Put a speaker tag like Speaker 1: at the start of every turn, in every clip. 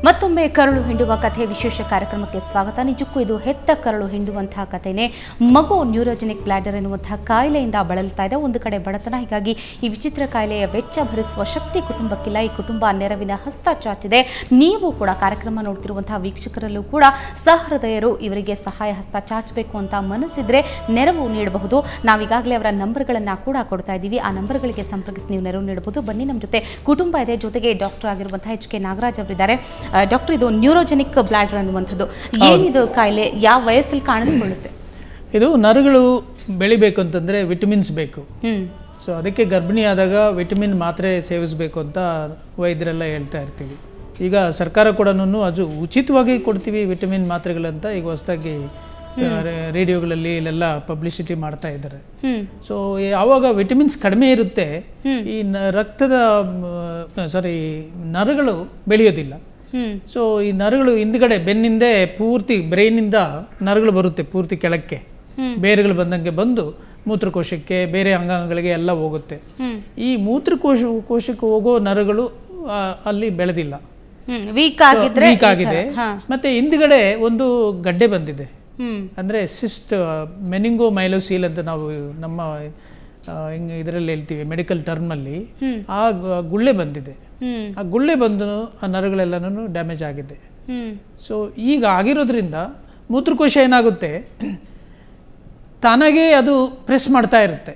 Speaker 1: ಮತ್ತೊಮ್ಮೆ ಕರಳು ಹಿಂಡುವ ಕಥೆ ವಿಶೇಷ ಕಾರ್ಯಕ್ರಮಕ್ಕೆ ಸ್ವಾಗತ. ನಿಜಕ್ಕೂ ಇದು ಹೆತ್ತ ಕರಳು ಹಿಂಡುವಂತಹ ಕಥೆನೇ. ಮಗು ನ್ಯೂರೋಜೆನಿಕ್ ಬ್ಲಾಡರ್ ಎನ್ನುವಂತಹ ಕಾಯಿಲೆಯಿಂದ ಬಳಲ್ತಾ ಇದೆ. ಒಂದು ಕಡೆ ಬಡತನ, ಹೀಗಾಗಿ ಈ ವಿಚಿತ್ರ ಕಾಯಿಲೆಯ ವೆಚ್ಚ ಭರಿಸುವ ಶಕ್ತಿ ಕುಟುಂಬಕ್ಕಿಲ್ಲ. ಈ ಕುಟುಂಬ ನೆರವಿನ ಹಸ್ತ ಚಾಚಿದೆ. ನೀವು ಕೂಡ ಕಾರ್ಯಕ್ರಮ ನೋಡ್ತಿರುವಂತಹ ವೀಕ್ಷಕರಲ್ಲೂ ಕೂಡ ಸಹೃದಯರು ಇವರಿಗೆ ಸಹಾಯ ಹಸ್ತ ಚಾಚಬೇಕು ಅಂತ ಮನಸ್ಸಿದ್ರೆ ನೆರವು ನೀಡಬಹುದು. ನಾವೀಗಾಗಲೇ ಅವರ ನಂಬರ್ಗಳನ್ನು ಕೂಡ ಕೊಡ್ತಾ ಇದ್ದೀವಿ. ಆ ನಂಬರ್ಗಳಿಗೆ ಸಂಪರ್ಕಿಸಿ ನೀವು ನೆರವು ನೀಡಬಹುದು. ಬನ್ನಿ, ನಮ್ಮ ಜೊತೆ ಕುಟುಂಬ ಇದೆ, ಜೊತೆಗೆ ಡಾಕ್ಟರ್ ಆಗಿರುವಂತಹ HK ನಾಗರಾಜ್ ಅವರಿದ್ದಾರೆ. ಡಾಕ್ಟರ್, ಇದು ನ್ಯೂರೋಜೆನಿಕ್ ಬ್ಲಾಡರ್ ಅನ್ನುವಂಥದ್ದು ಏನಿದು ಕಾಯಿಲೆ? ಯಾವ ವಯಸ್ಸಲ್ಲಿ ಕಾಣಿಸ್ಕೊಳ್ಳುತ್ತೆ?
Speaker 2: ಇದು ನರಗಳು ಬೆಳಿಬೇಕು ಅಂತಂದರೆ ವಿಟಮಿನ್ಸ್ ಬೇಕು. ಸೊ ಅದಕ್ಕೆ ಗರ್ಭಿಣಿ ಆದಾಗ ವಿಟಮಿನ್ ಮಾತ್ರೆ ಸೇವಿಸಬೇಕು ಅಂತ ವೈದ್ಯರೆಲ್ಲ ಹೇಳ್ತಾ ಇರ್ತೀವಿ. ಈಗ ಸರ್ಕಾರ ಕೂಡ ಅದು ಉಚಿತವಾಗಿ ಕೊಡ್ತೀವಿ ವಿಟಮಿನ್ ಮಾತ್ರೆಗಳಂತ ಈಗ ಹೊಸದಾಗಿ ರೇಡಿಯೋಗಳಲ್ಲಿ ಇಲ್ಲೆಲ್ಲ ಪಬ್ಲಿಸಿಟಿ ಮಾಡ್ತಾ ಇದ್ದಾರೆ. ಸೊ ಯಾವಾಗ ವಿಟಮಿನ್ಸ್ ಕಡಿಮೆ ಇರುತ್ತೆ, ಈ ನರಗಳು ಬೆಳೆಯೋದಿಲ್ಲ. ಸೊ ಈ ನರಗಳು ಹಿಂದ್ಗಡೆ ಬೆನ್ನಿಂದೆ ಪೂರ್ತಿ ಬ್ರೈನಿಂದ ನರಗಳು ಬರುತ್ತೆ ಪೂರ್ತಿ ಕೆಳಕ್ಕೆ, ಬೇರೆಗಳು ಬಂದಂಗೆ ಬಂದು ಮೂತ್ರಕೋಶಕ್ಕೆ ಬೇರೆ ಅಂಗಾಂಗಗಳಿಗೆ ಎಲ್ಲ ಹೋಗುತ್ತೆ. ಈ ಮೂತ್ರಕೋಶಕ್ಕೆ ಹೋಗೋ ನರಗಳು ಅಲ್ಲಿ ಬೆಳೆದಿಲ್ಲ, ವೀಕ್ ಆಗಿದೆ. ಮತ್ತೆ ಹಿಂದ್ಗಡೆ ಒಂದು ಗಡ್ಡೆ ಬಂದಿದೆ, ಅಂದ್ರೆ ಸಿಸ್ಟ್ ಮೆನಿಂಗೋಮೈಲೋಸೀಲ್ ಅಂತ ನಾವು ನಮ್ಮ ಇದರಲ್ಲಿ ಹೇಳ್ತೀವಿ ಮೆಡಿಕಲ್ ಟರ್ಮಲ್ಲಿ. ಆ ಗುಳ್ಳೆ ಬಂದಿದೆ. ಆ ಗುಳ್ಳೆ ಬಂದು ಆ ನರಗಳೆಲ್ಲನೂ ಡ್ಯಾಮೇಜ್ ಆಗಿದೆ. ಸೊ ಈಗ ಆಗಿರೋದ್ರಿಂದ ಮೂತ್ರಕೋಶ ಏನಾಗುತ್ತೆ, ತಾನಾಗೆ ಅದು ಪ್ರೆಸ್ ಮಾಡ್ತಾ ಇರುತ್ತೆ.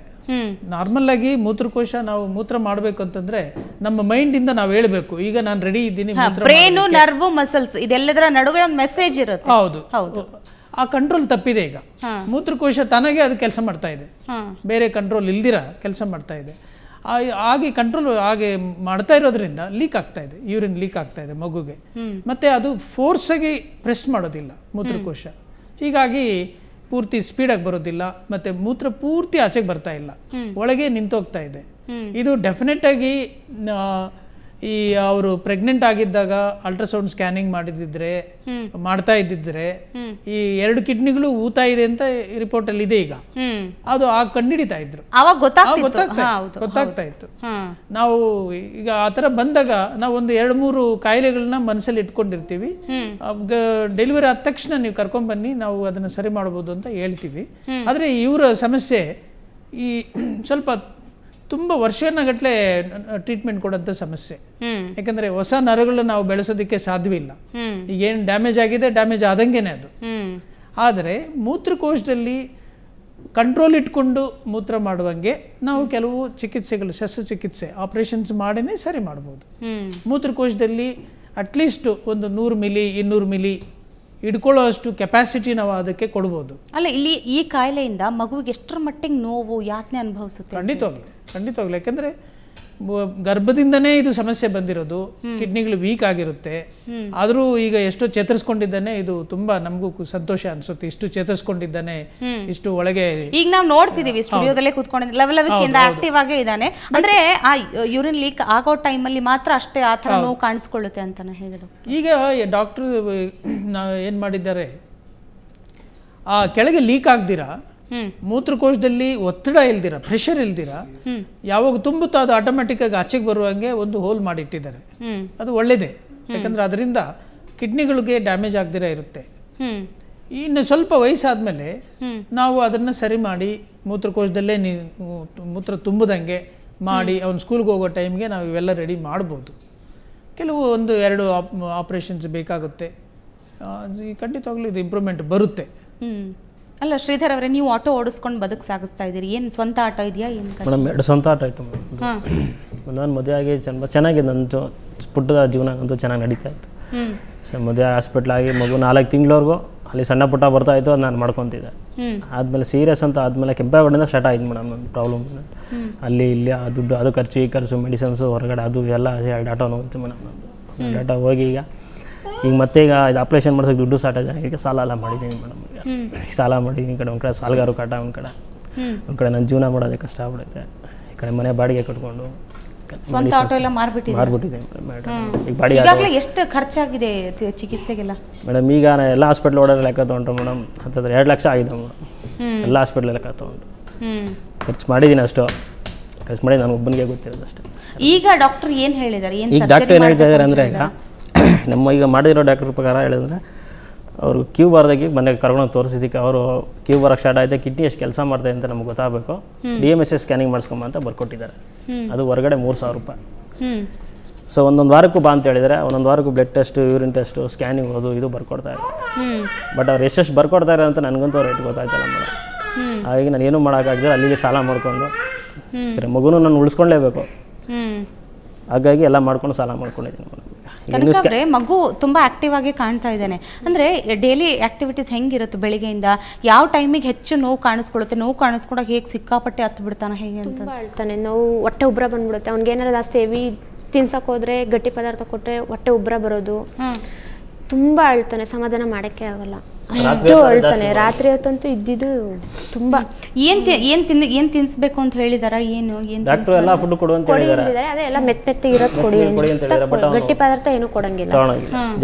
Speaker 2: ನಾರ್ಮಲ್ ಆಗಿ ಮೂತ್ರಕೋಶ ನಾವು ಮೂತ್ರ ಮಾಡಬೇಕು ಅಂತಂದ್ರೆ ನಮ್ಮ ಮೈಂಡ್ ಇಂದ ನಾವು ಹೇಳ್ಬೇಕು, ಈಗ ನಾನು ರೆಡಿ ಇದ್ದೀನಿ.
Speaker 1: ಬ್ರೈನ್, ನರ್ವ್, ಮಸಲ್ಸ್ ಇದೆಲ್ಲದರ ನಡುವೆ ಒಂದು ಮೆಸೇಜ್ ಇರುತ್ತೆ.
Speaker 2: ಹೌದು, ಆ ಕಂಟ್ರೋಲ್ ತಪ್ಪಿದೆ. ಈಗ ಮೂತ್ರಕೋಶ ತಾನಾಗೆ ಅದು ಕೆಲಸ ಮಾಡ್ತಾ ಇದೆ, ಬೇರೆ ಕಂಟ್ರೋಲ್ ಇಲ್ದಿರ ಕೆಲಸ ಮಾಡ್ತಾ ಇದೆ. ಹಾಗೆ ಕಂಟ್ರೋಲ್ ಹಾಗೆ ಮಾಡ್ತಾ ಇರೋದ್ರಿಂದ ಲೀಕ್ ಆಗ್ತಾ ಇದೆ, ಯೂರಿನ್ ಲೀಕ್ ಆಗ್ತಾ ಇದೆ ಮಗುಗೆ. ಮತ್ತೆ ಅದು ಫೋರ್ಸ್ ಆಗಿ ಪ್ರೆಸ್ ಮಾಡೋದಿಲ್ಲ ಮೂತ್ರಕೋಶ, ಹೀಗಾಗಿ ಪೂರ್ತಿ ಸ್ಪೀಡಾಗಿ ಬರೋದಿಲ್ಲ. ಮತ್ತೆ ಮೂತ್ರ ಪೂರ್ತಿ ಆಚೆಗೆ ಬರ್ತಾ ಇಲ್ಲ, ಒಳಗೆ ನಿಂತೋಗ್ತಾ ಇದೆ. ಇದು ಡೆಫಿನೆಟ್ ಆಗಿ ಈ ಅವರು ಪ್ರೆಗ್ನೆಂಟ್ ಆಗಿದ್ದಾಗ ಅಲ್ಟ್ರಾಸೌಂಡ್ ಸ್ಕ್ಯಾನಿಂಗ್ ಮಾಡ್ತಾ ಇದ್ದಿದ್ರೆ ಈ 2 ಕಿಡ್ನಿಗಳು ಊತಾ ಇದೆ ಅಂತ ರಿಪೋರ್ಟ್ ಅಲ್ಲಿ ಇದೆ. ಈಗ ಅದು ಕಂಡಿಡಿತಾ ಇದ್ರು, ಗೊತ್ತಾಗ್ತಾ ಇತ್ತು. ನಾವು ಈಗ ಆತರ ಬಂದಾಗ ನಾವು ಒಂದು 2-3 ಕಾಯಿಲೆಗಳನ್ನ ಮನಸ್ಸಲ್ಲಿ ಇಟ್ಕೊಂಡಿರ್ತೀವಿ. ಡೆಲಿವರಿ ಆದ ತಕ್ಷಣ ನೀವು ಕರ್ಕೊಂಡ್ ಬನ್ನಿ, ನಾವು ಅದನ್ನ ಸರಿ ಮಾಡಬಹುದು ಅಂತ ಹೇಳ್ತೀವಿ. ಆದ್ರೆ ಇವರ ಸಮಸ್ಯೆ ಈ ಸ್ವಲ್ಪ ತುಂಬ ವರ್ಷಗಟ್ಟಲೆ ಟ್ರೀಟ್ಮೆಂಟ್ ಕೊಡೋಂಥ ಸಮಸ್ಯೆ. ಯಾಕಂದ್ರೆ ಹೊಸ ನರಗಳು ನಾವು ಬೆಳೆಸೋದಕ್ಕೆ ಸಾಧ್ಯವಿಲ್ಲ. ಈಗೇನು ಡ್ಯಾಮೇಜ್ ಆಗಿದೆ, ಡ್ಯಾಮೇಜ್ ಆದಂಗೆನೆ ಅದು. ಆದರೆ ಮೂತ್ರಕೋಶದಲ್ಲಿ ಕಂಟ್ರೋಲ್ ಇಟ್ಕೊಂಡು ಮೂತ್ರ ಮಾಡುವಂಗೆ ನಾವು ಕೆಲವು ಚಿಕಿತ್ಸೆಗಳು, ಶಸ್ತ್ರಚಿಕಿತ್ಸೆ, ಆಪರೇಷನ್ಸ್ ಮಾಡಿನೇ ಸರಿ ಮಾಡ್ಬೋದು. ಮೂತ್ರಕೋಶದಲ್ಲಿ ಅಟ್ಲೀಸ್ಟ್ ಒಂದು 100 ಮಿಲಿ 200 ಮಿಲಿ ಇಡ್ಕೊಳ್ಳೋ ಅಷ್ಟು ಕೆಪಾಸಿಟಿ ನಾವು ಅದಕ್ಕೆ ಕೊಡ್ಬೋದು.
Speaker 1: ಅಲ್ಲ, ಇಲ್ಲಿ ಈ ಕಾಯಿಲೆಯಿಂದ ಮಗುವಿಗೆ ಎಷ್ಟರ ಮಟ್ಟಿಗೆ ನೋವು, ಯಾತನೆ ಅನುಭವಿಸುತ್ತೆ?
Speaker 2: ಖಂಡಿತವಾಗ್ಲು. ಯಾಕಂದ್ರೆ ಗರ್ಭದಿಂದನೇ ಇದು ಸಮಸ್ಯೆ ಬಂದಿರೋದು, ಕಿಡ್ನಿಗಳು ವೀಕ್ ಆಗಿರುತ್ತೆ. ಆದ್ರೂ ಈಗ ಎಷ್ಟೋ ಚೇತರಿಸ್ಕೊಂಡಿದ್ದಾನೆ, ಇದು ತುಂಬಾ ನಮಗೂ ಸಂತೋಷ ಅನ್ಸುತ್ತೆ. ಇಷ್ಟು ಚೇತರಿಸ್ಕೊಂಡಿದ್ದಾನೆ, ಇಷ್ಟು ಒಳಗೆ ಈಗ ನಾವು ನೋಡ್ತಿದೀವಿ ಸ್ಟುಡಿಯೋದಲ್ಲೇ ಕೂತ್ಕೊಂಡು ಲವಲವಿಕೆಯಿಂದ ಆಕ್ಟಿವ್ ಆಗೇ ಇದ್ದಾನೆ. ಅಂದ್ರೆ ಆ ಯೂರಿನ್ ಲೀಕ್ ಆಗೋ ಟೈಮಲ್ಲಿ ಮಾತ್ರ ಅಷ್ಟೇ ಆ ಥರ ನೋವು ಕಾಣಿಸ್ಕೊಳ್ಳುತ್ತೆ ಅಂತಾನೆ ಹೇಳಿ. ಈಗ ಡಾಕ್ಟರ್ ಏನ್ ಮಾಡಿದ್ದಾರೆ, ಆ ಕೆಳಗೆ ಲೀಕ್ ಆಗ್ದಿರಾ, ಮೂತ್ರಕೋಶದಲ್ಲಿ ಒತ್ತಡ ಇಲ್ದಿರ, ಪ್ರೆಷರ್ ಇಲ್ದಿರ, ಯಾವಾಗ ತುಂಬುತ್ತೋ ಅದು ಆಟೋಮೆಟಿಕ್ ಆಗಿ ಆಚೆಗೆ ಬರುವಂಗೆ ಒಂದು ಹೋಲ್ ಮಾಡಿಟ್ಟಿದ್ದಾರೆ. ಅದು ಒಳ್ಳೇದೇ, ಯಾಕಂದ್ರೆ ಅದರಿಂದ ಕಿಡ್ನಿಗಳಿಗೆ ಡ್ಯಾಮೇಜ್ ಆಗದಿರ ಇರುತ್ತೆ. ಇನ್ನು ಸ್ವಲ್ಪ ವಯಸ್ಸಾದ್ಮೇಲೆ ನಾವು ಅದನ್ನ ಸರಿ ಮಾಡಿ ಮೂತ್ರಕೋಶದಲ್ಲೇ ಮೂತ್ರ ತುಂಬದಂಗೆ ಮಾಡಿ ಅವ್ನು ಸ್ಕೂಲ್ಗೆ ಹೋಗೋ ಟೈಮ್ಗೆ ನಾವು ಇವೆಲ್ಲ ರೆಡಿ ಮಾಡ್ಬೋದು. ಕೆಲವು 1-2 ಆಪರೇಷನ್ಸ್ ಬೇಕಾಗುತ್ತೆ. ಖಂಡಿತವಾಗ್ಲೂ ಇದು ಇಂಪ್ರೂವ್ಮೆಂಟ್ ಬರುತ್ತೆ.
Speaker 1: ಅಲ್ಲ ಶ್ರೀಧರ್ ಅವರೇ, ನೀವು ಆಟೋ ಓಡಿಸ್ಕೊಂಡು ಬದುಕು ಸಾಗಿಸ್ತಾ ಇದ್ದೀರಿ, ಏನು ಸ್ವಂತ ಆಟೋ ಇದೆಯಾ? ಏನು
Speaker 3: ಮೇಡಮ್, 2 ಸ್ವಂತ ಆಟೋ ಆಯಿತು. ನಾನು ಮದುವೆ ಆಗಿ ಚೆನ್ನಾಗಿದೆ, ನನ್ನ ಪುಟ್ಟದ ಜೀವನ ಅಂತೂ ಚೆನ್ನಾಗಿ ನಡೀತಾ ಇತ್ತು. ಮದುವೆ ಹಾಸ್ಪಿಟ್ಲ್ ಆಗಿ ಮಗು 4 ತಿಂಗಳವರೆಗೂ ಅಲ್ಲಿ ಸಣ್ಣ ಪುಟ್ಟ ಬರ್ತಾ ಇತ್ತು, ಅದು ನಾನು ಮಾಡ್ಕೊತಿದ್ದೆ. ಆದಮೇಲೆ ಸೀರಿಯಸ್ ಅಂತ ಆದಮೇಲೆ ಕೆಂಪೇಗೌಡದಿಂದ ಸ್ಟಾರ್ಟ್ ಆಯ್ತು ಮೇಡಮ್ ನನ್ನ ಪ್ರಾಬ್ಲಮ್. ಅಲ್ಲಿ ಇಲ್ಲಿ ಆ ದುಡ್ಡು, ಅದು ಖರ್ಚು, ಈ ಖರ್ಚು, ಮೆಡಿಸಿನ್ಸು, ಹೊರಗಡೆ ಅದು ಎಲ್ಲ 2 ಆಟೋ ನೋಡ್ತು ಮೇಡಮ್. ನಾನು ಡಾಟಾ ಹೋಗಿ ಈಗ ಮತ್ತೆ ಇದು ಆಪ್ರೇಷನ್ ಮಾಡ್ಸೋಕೆ ದುಡ್ಡು ಶಾರ್ಟೇಜ್ ಆಗಿ ಸಾಲ ಎಲ್ಲ ಮಾಡಿದ್ದೀನಿ ಮೇಡಮ್. ಸಾಲ ಮಾಡಿದ್ದೀನಿ. ಈ ಕಡೆ ಒಂದು ಕಡೆ ಸಾಲಗಾರು ಕಾಟ, ಒಂದು ಕಡೆ ನನ್ನ ಜೀವನ ಮಾಡೋದೇ ಕಷ್ಟ ಆಗ್ಬಿಡುತ್ತೆ. ಈ ಕಡೆ ಮನೆ ಬಾಡಿಗೆ ಕಟ್ಕೊಂಡು
Speaker 1: ಸ್ವಂತ ಆಟೋ ಎಲ್ಲ
Speaker 3: ಮಾರ್ಬಿಟ್ಟಿದ್ದೀನಿ ಮೇಡಮ್. ಈಗ
Speaker 1: ಬಾಡಿಗೆ ಎಷ್ಟು ಖರ್ಚಾಗಿದೆ ಚಿಕಿತ್ಸೆಗೆಲ್ಲ
Speaker 3: ಮೇಡಮ್? ಈಗ ಎಲ್ಲ ಹಾಸ್ಪಿಟ್ಲ್ ಓಡೋದು ಲೆಕ್ಕ ತೊಗೊಂಡ್ರು ಮೇಡಮ್, 2 ಲಕ್ಷ ಆಗಿದೆ ಮೇಡಮ್. ಎಲ್ಲ ಹಾಸ್ಪಿಟ್ಲ್ ಲೆಕ್ಕ ತೊಗೊಂಡು ಖರ್ಚು ಮಾಡಿದ್ದೀನಿ. ಅಷ್ಟು ಖರ್ಚು ಮಾಡಿ ನಾನು ಒಬ್ಬನಿಗೆ ಗೊತ್ತಿರೋದು ಅಷ್ಟೇ.
Speaker 1: ಈಗ ಡಾಕ್ಟರ್ ಏನು ಹೇಳಿದ್ದಾರೆ?
Speaker 3: ಈಗ ಡಾಕ್ಟರ್ ಏನು ಹೇಳ್ತಾ ಇದ್ದಾರೆ ಅಂದರೆ, ಈಗ ನಮ್ಮ ಈಗ ಮಾಡಿರೋ ಡಾಕ್ಟ್ರ್ ಪ್ರಕಾರ ಹೇಳಿದ್ರೆ ಅವರು ಕ್ಯೂ ಬಾರ್ದಾಗಿ ಮನೆಗೆ ಕರ್ಕೊಂಡು ತೋರಿಸಿದ್ದಕ್ಕೆ ಅವರು ಕ್ಯೂ ಬರೋಕ್ಕೆ ಸ್ಟಾರ್ಟ್ ಆಯಿತು, ಕಿಡ್ನಿ ಎಷ್ಟು ಕೆಲಸ ಮಾಡ್ತಾಯಿದೆ ಅಂತ ನಮ್ಗೆ ಗೊತ್ತಾಗಬೇಕು, DMSA ಸ್ಕ್ಯಾನಿಂಗ್ ಮಾಡಿಸ್ಕೊಂಬ ಅಂತ ಬರ್ಕೊಟ್ಟಿದ್ದಾರೆ. ಅದು ಹೊರಗಡೆ 3,000 ರೂಪಾಯಿ. ಸೊ ಒಂದೊಂದು ವಾರಕ್ಕೂ ಬಾ ಅಂತ ಹೇಳಿದರೆ ಒಂದೊಂದು ವಾರಕ್ಕೂ blood test, urine test, scanning ಇದು ಬರ್ಕೊಡ್ತಾ ಇದ್ದಾರೆ. ಬಟ್ ಅವ್ರು ಎಷ್ಟೆಷ್ಟು ಬರ್ಕೊಡ್ತಾರೆ ಅಂತ ನನಗಂತೂ ರೇಟ್ ಗೊತ್ತಾಯ್ತಲ್ಲ ಮೇಡಮ್. ಹಾಗಾಗಿ ನಾನು ಏನೂ ಮಾಡೋಕ್ಕಾಗಿದ್ರೆ ಅಲ್ಲಿಗೆ ಸಾಲ ಮಾಡಿಕೊಂಡು ಮಗುನೂ ನಾನು ಉಳಿಸ್ಕೊಳ್ಳೇಬೇಕು. ಹಾಗಾಗಿ ಎಲ್ಲ ಮಾಡ್ಕೊಂಡು ಸಾಲ ಮಾಡ್ಕೊಂಡಿದ್ದೀನಿ ಮೇಡಮ್.
Speaker 1: ಕನಕವ್ರೆ, ಮಗು ತುಂಬ ಆಕ್ಟಿವ್ ಆಗಿ ಕಾಣ್ತಾ ಇದ್ದಾನೆ ಅಂದರೆ ಡೈಲಿ ಆಕ್ಟಿವಿಟೀಸ್ ಹೆಂಗಿರುತ್ತೆ? ಬೆಳಿಗ್ಗೆಯಿಂದ ಯಾವ ಟೈಮಿಗೆ ಹೆಚ್ಚು ನೋವು ಕಾಣಿಸ್ಕೊಳ್ಳುತ್ತೆ? ನೋವು ಕಾಣಿಸ್ಕೊಂಡಾಗ ಹೇಗೆ ಸಿಕ್ಕಾಪಟ್ಟೆ ಹತ್ತು ಬಿಡ್ತಾನೆ ಹೇಗೆ ಅಂತ
Speaker 4: ಹೇಳ್ತಾನೆ. ನೋವು ಹೊಟ್ಟೆ ಉಬ್ಬರ ಬಂದ್ಬಿಡುತ್ತೆ ಅವ್ನಿಗೆ. ಏನಾರು ಜಾಸ್ತಿ ಹೆವಿ ತಿನ್ಸಕ್ಕೆ ಹೋದ್ರೆ, ಗಟ್ಟಿ ಪದಾರ್ಥ ಕೊಟ್ಟರೆ ಹೊಟ್ಟೆ ಉಬ್ಬರ ಬರೋದು. ತುಂಬ ಅಳ್ತಾನೆ, ಸಮಾಧಾನ ಮಾಡೋಕ್ಕೆ ಆಗಲ್ಲ, ಅಷ್ಟು ಅಳ್ತಾನೆ. ರಾತ್ರಿ ಹೊತ್ತಂತೂ ಇದ್ದಿದ್ದು ತುಂಬ.
Speaker 1: ಏನು ತಿನ್ನಿಸ್ಬೇಕು ಅಂತ ಹೇಳಿದಾರ? ಏನು
Speaker 3: ಡಾಕ್ಟರ್ ಎಲ್ಲ ಫುಡ್ ಕೊಡು ಅಂತ ಹೇಳಿದ್ದಾರೆ.
Speaker 4: ಅದೇ ಎಲ್ಲ ಮೆತ್ತಿಗಿರೋದು ಕೊಡಿ ಅಂತ, ಗಟ್ಟಿ ಪದಾರ್ಥ ಏನು ಕೊಡಂಗಿಲ್ಲ.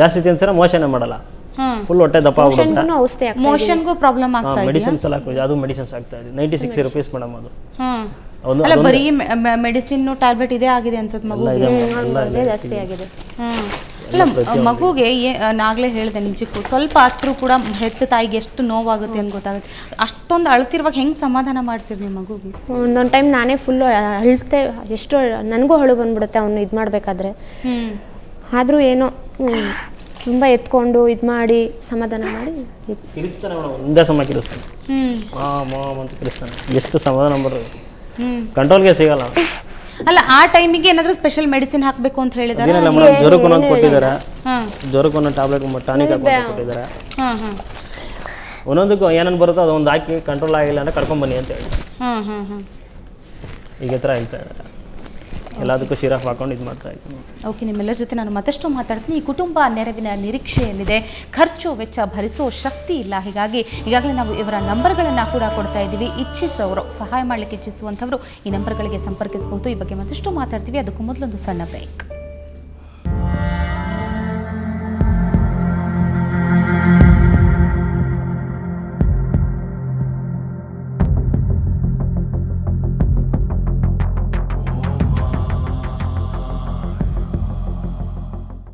Speaker 3: ಜಾಸ್ತಿ ತಿನ್ಸಿದ್ರೆ ಮೋಷನ್ ಮಾಡಲ್ಲ, ಫುಲ್ ಹೊಟ್ಟೆ ದಪ್ಪ ಆಗ್ಬಿಡುತ್ತೆ.
Speaker 4: ಔಷಧಿ
Speaker 1: ಮೋಷನ್ಗೂ ಪ್ರಾಬ್ಲಮ್ ಆಗ್ತಾ ಇದೆ.
Speaker 3: ಮೆಡಿಸಿನ್ಸ್ ಎಲ್ಲ ಅದು ಮೆಡಿಸಿನ್ಸ್ ಆಗ್ತಾ ಇದೆ. 96 ರೂಪೀಸ್ ಮೇಡಮ್. ಅದು
Speaker 1: ಅಲ್ಲ, ಬರೀ ಮೆಡಿಸಿನ್ ಟ್ಯಾಬ್ಲೆಟ್ ಇದೇ ಆಗಿದೆ ಅನ್ಸುತ್ತೆ ಮಗುಗೆ.
Speaker 4: ಜಾಸ್ತಿ ಆಗಿದೆ.
Speaker 1: ಅಲ್ಲ, ಮಗುಗೆ ನಾಗಲೇ ಹೇಳಿದೆ ನಿಜಕ್ಕೂ ಸ್ವಲ್ಪ ಹತ್ರೂ ಕೂಡ ಹೆತ್ತ ತಾಯಿಗೆ ಎಷ್ಟು ನೋವಾಗುತ್ತೆ ಅಂತ ಗೊತ್ತಾಗುತ್ತೆ. ಅಷ್ಟೊಂದು ಅಳ್ತಿರುವಾಗ ಹೆಂಗೆ ಸಮಾಧಾನ ಮಾಡ್ತೀರಿ ನೀವು ಮಗುಗೆ?
Speaker 4: ಒಂದೊಂದು ಟೈಮ್ ನಾನೇ ಫುಲ್ಲು ಅಳ್ತೆ, ಎಷ್ಟು ನನಗೂ ಅಳು ಬಂದ್ಬಿಡುತ್ತೆ ಅವನು ಇದು ಮಾಡಬೇಕಾದ್ರೆ. ಆದರೂ ಏನೋ ತುಂಬ ಎತ್ಕೊಂಡು ಇದು ಮಾಡಿ ಸಮಾಧಾನ ಮಾಡಿ
Speaker 3: ಕಿರಿಸ್ತಾನೆ ಮೇಡಮ್. ಒಂದೇ ಸಮ ಕಿರಿಸ್ತಾನೆ, ಮಾಮ್ ಅಂತ ಕಿರಿಸ್ತಾನೆ. ಎಷ್ಟು ಸಮಾಧಾನ ಮಾಡೋದು, ಕಂಟ್ರೋಲ್ಗೆ ಸಿಗಲ್ಲ.
Speaker 1: ಅಲ್ಲ, ಆ ಟೈಮಿಗೆ ಏನಾದರೂ ಸ್ಪೆಷಲ್ ಮೆಡಿಸಿನ್ ಹಾಕಬೇಕು ಅಂತ ಹೇಳಿದಾರೆ?
Speaker 3: ಏನಿಲ್ಲ ಮೇಡಮ್, ಜ್ವರಕ್ಕೆ ಒಂದೊಂದು ಕೊಟ್ಟಿದ್ದಾರೆ, ಜ್ವರಕ್ಕೆ ಒಂದೊಂದು ಟ್ಯಾಬ್ಲೆಟ್ ಟಾನಿಕ್ ಕೊಟ್ಟಿದ್ದಾರೆ. ಒಂದೊಂದಕ್ಕೂ ಏನೇನು ಬರುತ್ತೋ ಅದೊಂದು ಹಾಕಿ ಕಂಟ್ರೋಲ್ ಆಗಿಲ್ಲ ಅಂದರೆ ಕರ್ಕೊಂಬನ್ನಿ ಅಂತ ಹೇಳಿ ಈಗ ಥರ ಹೇಳ್ತಾ ಇದ್ದಾರೆ. ಎಲ್ಲದಕ್ಕೂ ಸಿರಪ್ ಹಾಕೊಂಡು ಇದು ಮಾಡ್ತಾ ಇದ್ದೀನಿ.
Speaker 1: ಓಕೆ, ನಿಮ್ಮೆಲ್ಲರ ಜೊತೆ ನಾನು ಮತ್ತಷ್ಟು ಮಾತಾಡ್ತೀನಿ. ಈ ಕುಟುಂಬ ನೆರವಿನ ನಿರೀಕ್ಷೆಯಲ್ಲಿದೆ, ಖರ್ಚು ವೆಚ್ಚ ಭರಿಸೋ ಶಕ್ತಿ ಇಲ್ಲ. ಹೀಗಾಗಿ ಈಗಾಗಲೇ ನಾವು ಇವರ ನಂಬರ್ಗಳನ್ನು ಕೂಡ ಕೊಡ್ತಾ ಇದ್ದೀವಿ. ಇಚ್ಛಿಸೋರು, ಸಹಾಯ ಮಾಡಲಿಕ್ಕೆ ಇಚ್ಛಿಸುವಂಥವರು ಈ ನಂಬರ್ಗಳಿಗೆ ಸಂಪರ್ಕಿಸಬಹುದು. ಈ ಬಗ್ಗೆ ಮತ್ತಷ್ಟು ಮಾತಾಡ್ತೀವಿ. ಅದಕ್ಕೂ ಮೊದಲೊಂದು ಸಣ್ಣ ಬ್ರೇಕ್.